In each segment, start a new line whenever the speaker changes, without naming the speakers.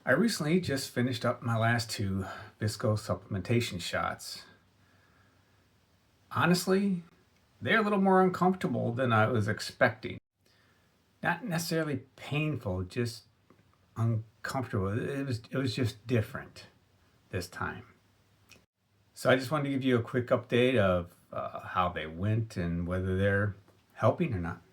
I recently just finished up my last two Visco supplementation shots. Honestly, they're a little more uncomfortable than I was expecting. Not necessarily painful, just uncomfortable. It was just different this time. So I just wanted to give you a quick update of how they went and whether they're helping or not.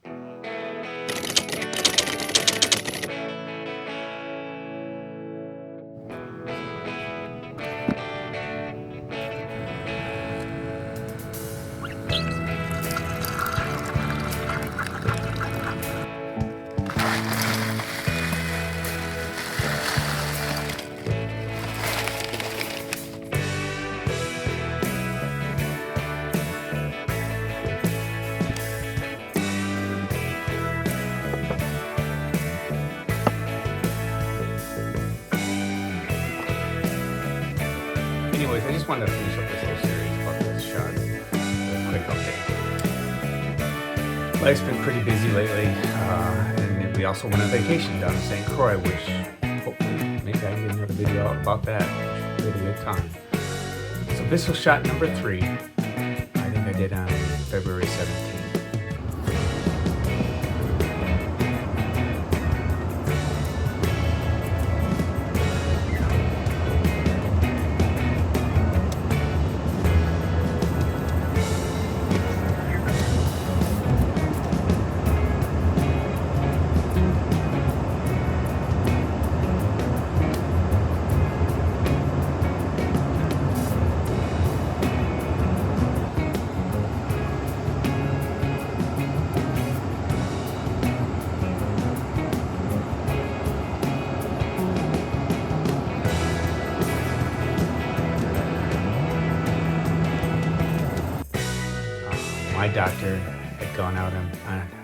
Anyways, I just wanted to finish up this little series about this shot. A quick update. Life's been pretty busy lately, and we also went on vacation down to St. Croix, which hopefully maybe I can get another video out about that. We had a good time. So Visco shot number 3, I think I did on February 17th. My doctor had gone out on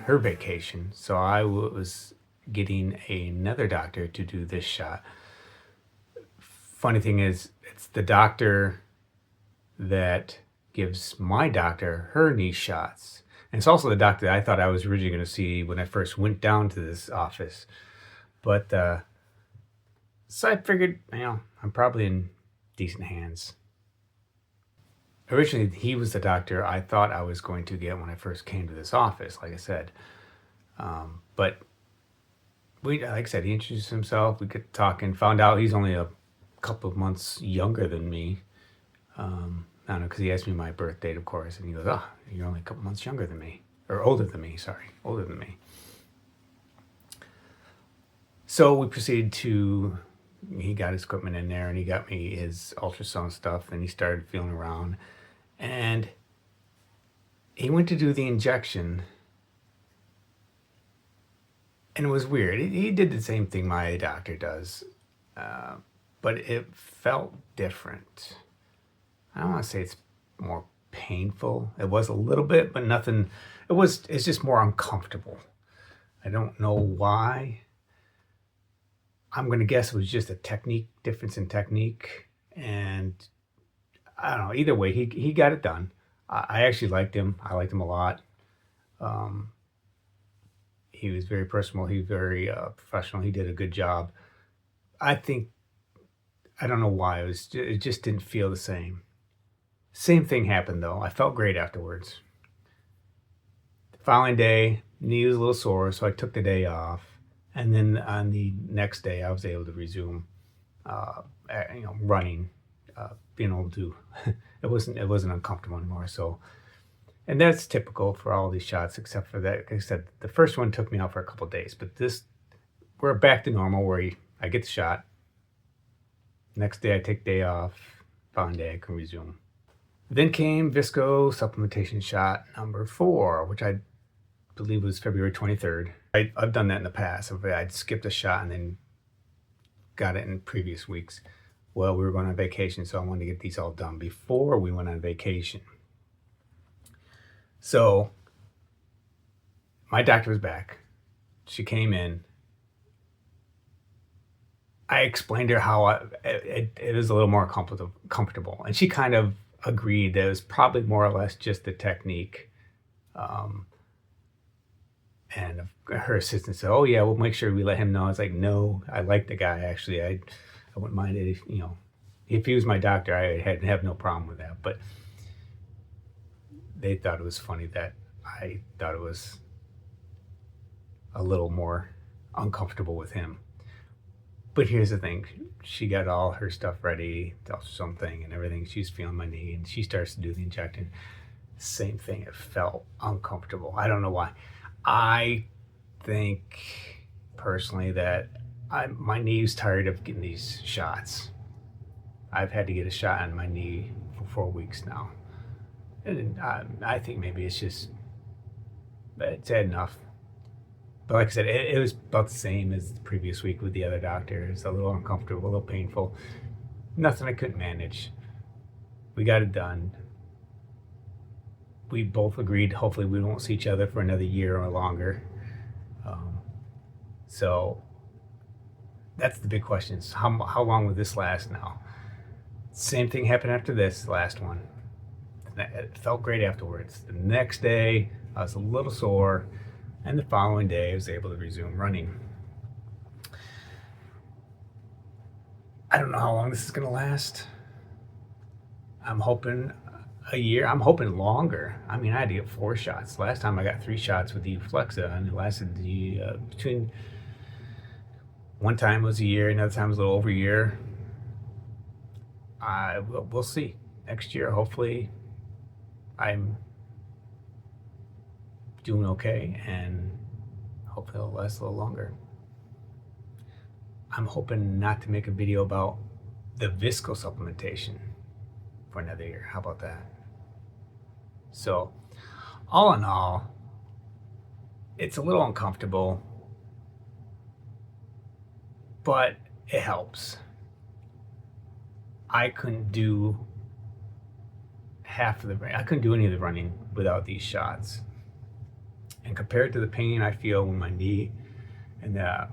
her vacation, so I was getting another doctor to do this shot. Funny thing is, it's the doctor that gives my doctor her knee shots. And it's also the doctor that I thought I was originally going to see when I first went down to this office. But, so I figured, I'm probably in decent hands. Originally, he was the doctor I thought I was going to get when I first came to this office, like I said. But like I said, he introduced himself. We got talking, found out he's only a couple of months younger than me. I don't know, because he asked me my birth date, of course, and he goes, "Oh, you're only a couple months younger than me, or older than me. Sorry, older than me." So we proceeded to. He got his equipment in there, and he got me his ultrasound stuff, and he started feeling around. And he went to do the injection, and it was weird. He did the same thing my doctor does, but it felt different. I don't want to say it's more painful. It was a little bit, but nothing. It's just more uncomfortable. I don't know why. I'm going to guess it was just a difference in technique, and I don't know. Either way, he got it done. I actually liked him. I liked him a lot. He was very personal. He was very professional. He did a good job. I don't know why. It just didn't feel the same. Same thing happened though. I felt great afterwards. The following day, knee was a little sore, so I took the day off. And then on the next day, I was able to resume, running, being able to. It wasn't uncomfortable anymore. So, and that's typical for all these shots, except for that. Like I said, the first one took me out for a couple of days, but we're back to normal where I get the shot. Next day, I take day off. Following day, I can resume. Then came Visco Supplementation shot number 4, which I believe was February 23rd. I've done that in the past. I'd skipped a shot and then got it in previous weeks. Well, we were going on vacation, so I wanted to get these all done before we went on vacation. So my doctor was back. She came in. I explained to her how it was a little more comfortable. And she kind of agreed that it was probably more or less just the technique. And her assistant said, "Oh yeah, we'll make sure we let him know." I was like, "No, I like the guy actually. I wouldn't mind it if, if he was my doctor, I had have no problem with that." But they thought it was funny that I thought it was a little more uncomfortable with him. But here's the thing. She got all her stuff ready, something and everything. She's feeling my knee and she starts to do the injection. Same thing. It felt uncomfortable. I don't know why. I think personally that my knee's tired of getting these shots. I've had to get a shot on my knee for 4 weeks now. And I think maybe it's had enough. But like I said, it was about the same as the previous week with the other doctor. It's a little uncomfortable, a little painful. Nothing I couldn't manage. We got it done. We both agreed hopefully we won't see each other for another year or longer. So that's the big question. Is how long will this last now? Same thing happened after this last one. It felt great afterwards. The next day, I was a little sore, and the following day, I was able to resume running. I don't know how long this is going to last. I'm hoping a year. I'm hoping longer. I mean, I had to get 4 shots. Last time I got 3 shots with the Flexa, and it lasted between one time was a year, another time was a little over a year. We'll see. Next year, hopefully, I'm doing okay, and hopefully it'll last a little longer. I'm hoping not to make a video about the Visco supplementation for another year. How about that? So, all in all, it's a little uncomfortable, but it helps. I couldn't do I couldn't do any of the running without these shots. And compared to the pain I feel when my knee and the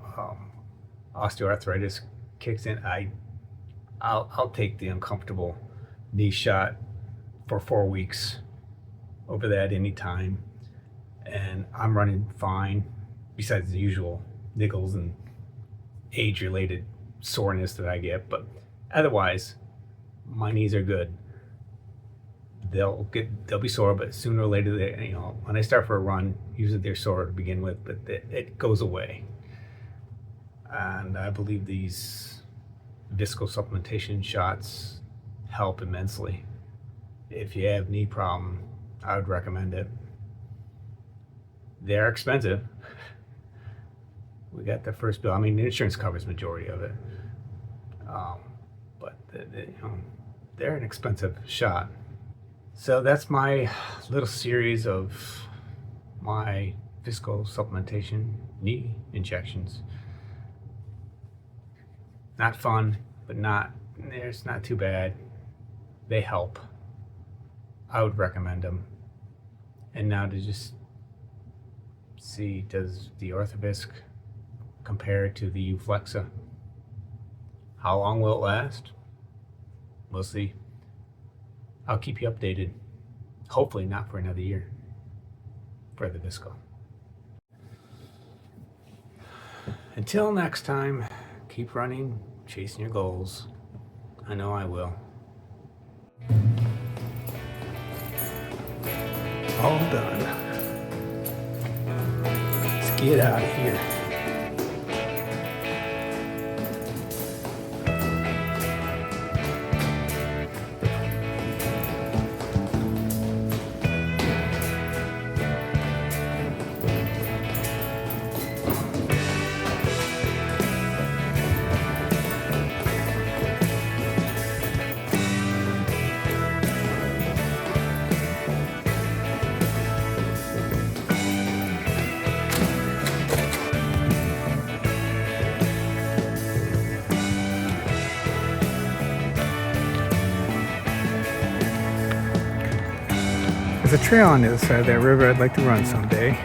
osteoarthritis kicks in, I'll take the uncomfortable knee shot for 4 weeks over that anytime. And I'm running fine, besides the usual niggles and age-related soreness that I get. But otherwise, my knees are good. They'll be sore, but sooner or later, when I start for a run, usually they're sore to begin with, but it goes away. And I believe these Visco supplementation shots help immensely. If you have knee problem, I would recommend it. They're expensive. We got the first bill. I mean, the insurance covers majority of it, but they're an expensive shot. So that's my little series of my Visco supplementation knee injections. Not fun, but it's not too bad. They help. I would recommend them. And now to just see, does the Orthovisc compare to the Flexa? How long will it last? We'll see. I'll keep you updated. Hopefully not for another year for the Visco. Until next time, keep running, chasing your goals. I know I will. All done. Let's get out of here. There's a trail on the other side of that river I'd like to run someday.